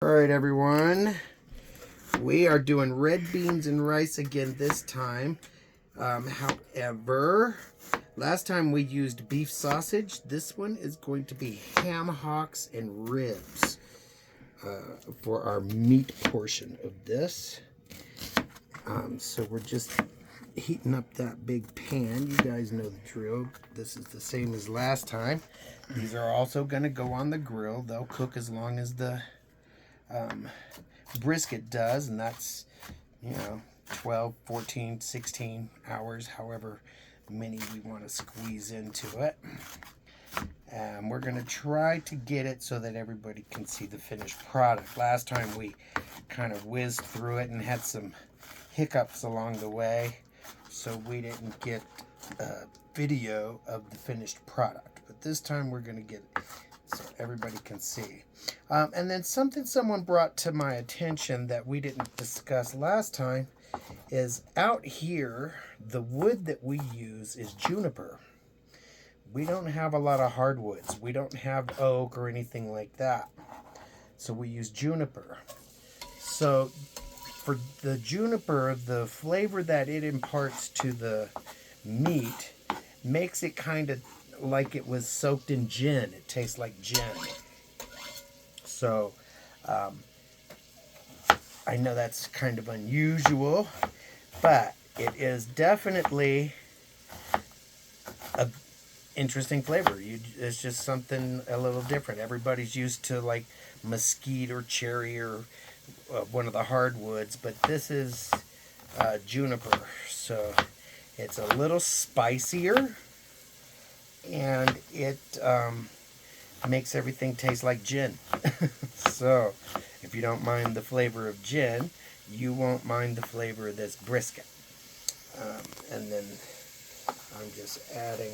All right, everyone. We are doing red beans and rice again this time. However, last time we used beef sausage. This one is going to be ham hocks and ribs for our meat portion of this. So we're just heating up that big pan. You guys know the drill. This is the same as last time. These are also going to go on the grill. They'll cook as long as the brisket does, and that's 12, 14, 16 hours, however many we want to squeeze into it. And we're going to try to get it so that everybody can see the finished product. Last time we kind of whizzed through it and had some hiccups along the way, so we didn't get a video of the finished product. But this time we're going to get it so everybody can see. And then something someone brought to my attention that we didn't discuss last time is out here, the wood that we use is juniper. We don't have a lot of hardwoods. We don't have oak or anything like that. So we use juniper. So for the juniper, the flavor that it imparts to the meat makes it kind of like it was soaked in gin. It tastes like gin. So I know that's kind of unusual, but it is definitely a interesting flavor. It's just something a little different. Everybody's used to like mesquite or cherry or one of the hardwoods, but this is juniper, so it's a little spicier, and it makes everything taste like gin. So if you don't mind the flavor of gin, you won't mind the flavor of this brisket. And then I'm just adding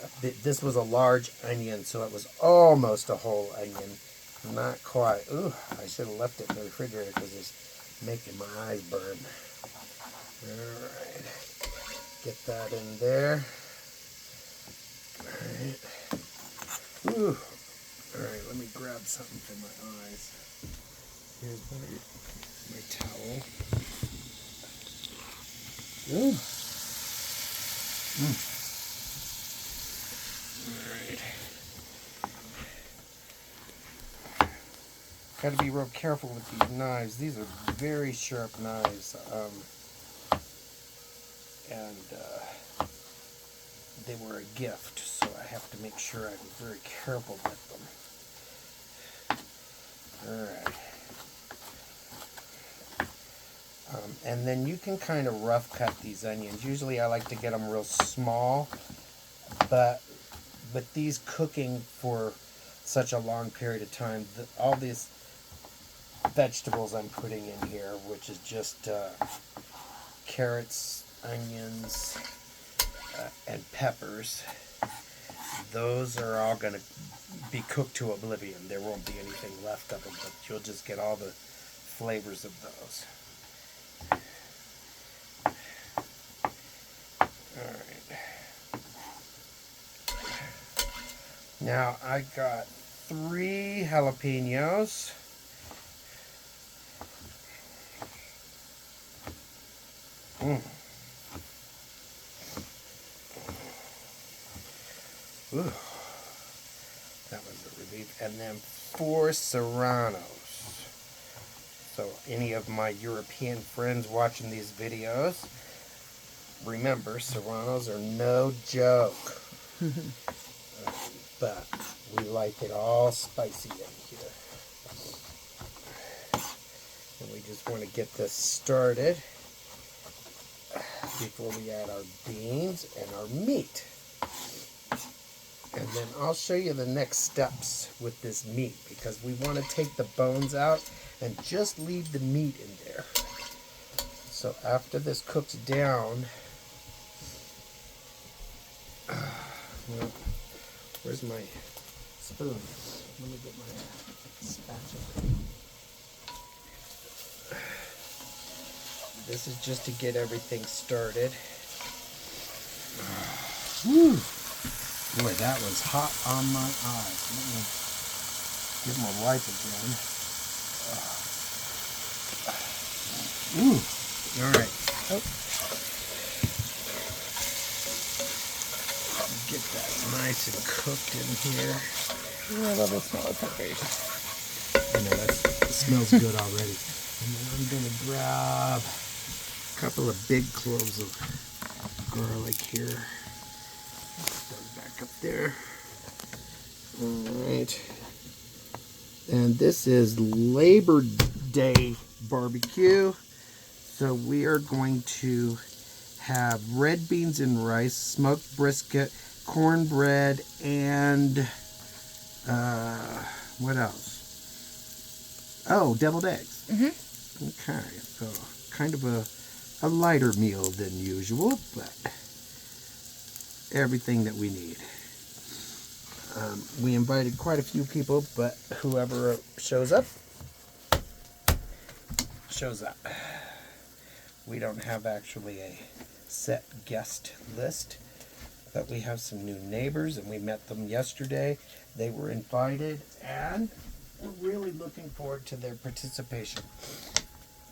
a bit. This was a large onion, so it was almost a whole onion. Not quite. Ooh, I should have left it in the refrigerator because it's making my eyes burn. Alright. Get that in there. Alright. Ooh. Alright, let me grab something for my eyes. Here's my towel. Ooh. Alright. Got to be real careful with these knives. These are very sharp knives. And they were a gift, so I have to make sure I'm very careful with them. Alright. And then you can kind of rough cut these onions. Usually I like to get them real small, but with these cooking for such a long period of time, all these vegetables I'm putting in here, which is just carrots, onions, and peppers, those are all going to be cooked to oblivion. There won't be anything left of them, but you'll just get all the flavors of those. Alright. Now I got 3 jalapenos. Ooh, that was a relief. And then 4 serranos. So any of my European friends watching these videos, remember, serranos are no joke. But we like it all spicy in here. And we just want to get this started before we add our beans and our meat. And then I'll show you the next steps with this meat, because we want to take the bones out and just leave the meat in there. So after this cooks down, well, where's my spoon? Let me get my spatula. This is just to get everything started. Woo! Boy, that was hot on my eyes. Let me give them a wipe again. Ooh, all right. Oh. Get that nice and cooked in here. I love the smell of peppers. I know, it smells good already. And then I'm gonna grab a couple of big cloves of garlic here. Put those back up there. All right. And this is Labor Day barbecue. So we are going to have red beans and rice, smoked brisket, cornbread, and what else? Oh, deviled eggs. Mm-hmm. Okay, so kind of a lighter meal than usual, but everything that we need. We invited quite a few people, but whoever shows up, shows up. We don't have actually a set guest list, but we have some new neighbors, and we met them yesterday. They were invited, and we're really looking forward to their participation.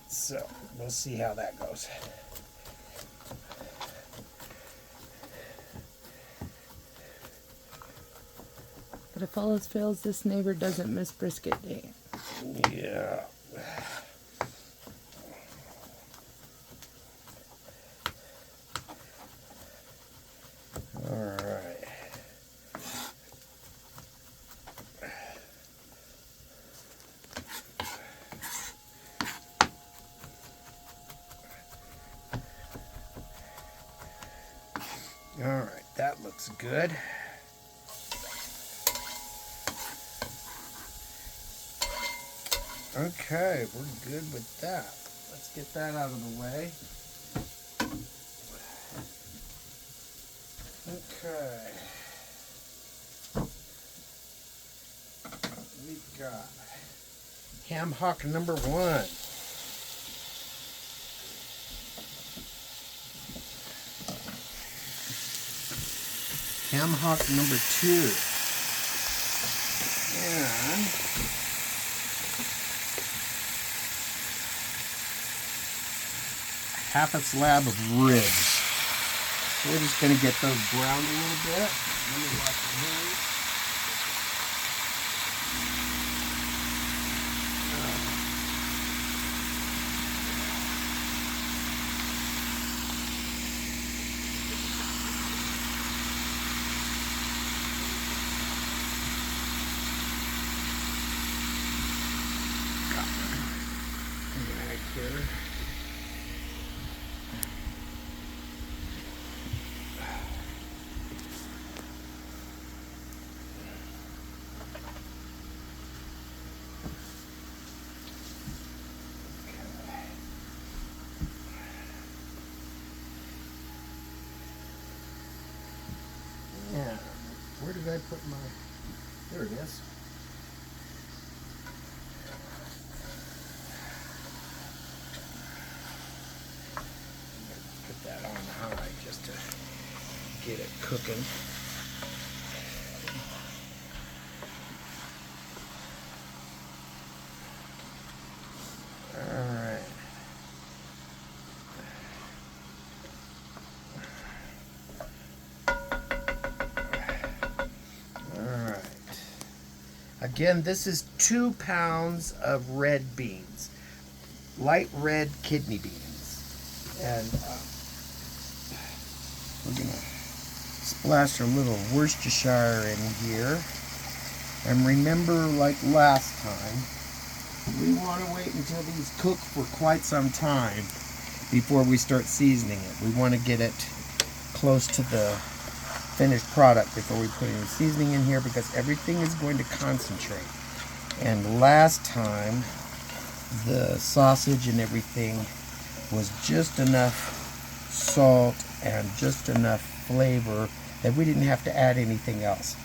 So we'll see how that goes. But if all else fails, this neighbor doesn't miss brisket day. Yeah. All right. All right, that looks good. Okay, we're good with that. Let's get that out of the way. Okay. We've got ham hock number 1. Ham hock number 2. And half a slab of ribs. So we're just going to get those browned a little bit. Let me wash my hands. Right here. Yeah, where did I put my, there it is. Put that on high just to get it cooking. All right. Again, this is 2 pounds of red beans, light red kidney beans. And we're going to splash a little Worcestershire in here. And remember, like last time, we want to wait until these cook for quite some time before we start seasoning it. We want to get it close to the finished product before we put any seasoning in here, because everything is going to concentrate. And last time the sausage and everything was just enough salt and just enough flavor that we didn't have to add anything else.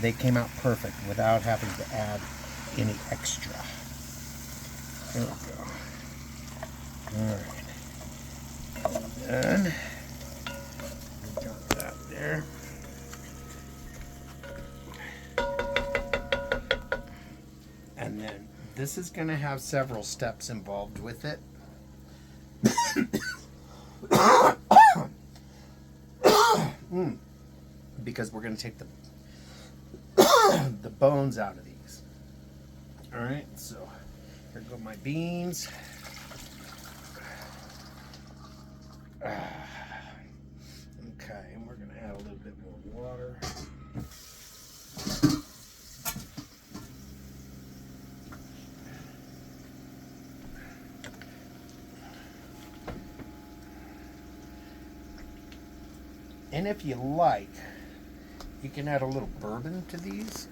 They came out perfect without having to add any extra. There we go. All right. And then we got that there. And then this is going to have several steps involved with it. Because we're going to take the bones out of these. All right, so here go my beans. Okay, and we're going to add a little bit more water. And if you like, you can add a little bourbon to these,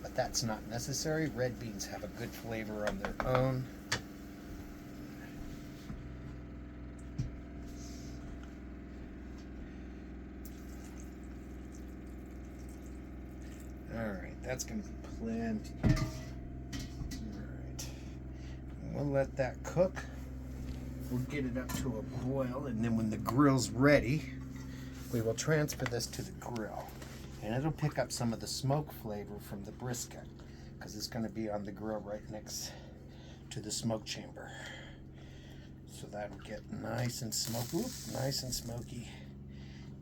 but that's not necessary. Red beans have a good flavor on their own. Alright, that's going to be plenty. Alright, we'll let that cook. We'll get it up to a boil, and then when the grill's ready, we will transfer this to the grill. And it'll pick up some of the smoke flavor from the brisket, because it's going to be on the grill right next to the smoke chamber. So that'll get nice and smoky,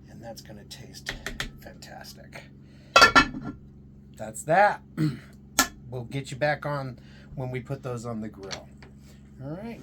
and that's going to taste fantastic. That's that. We'll get you back on when we put those on the grill. All right.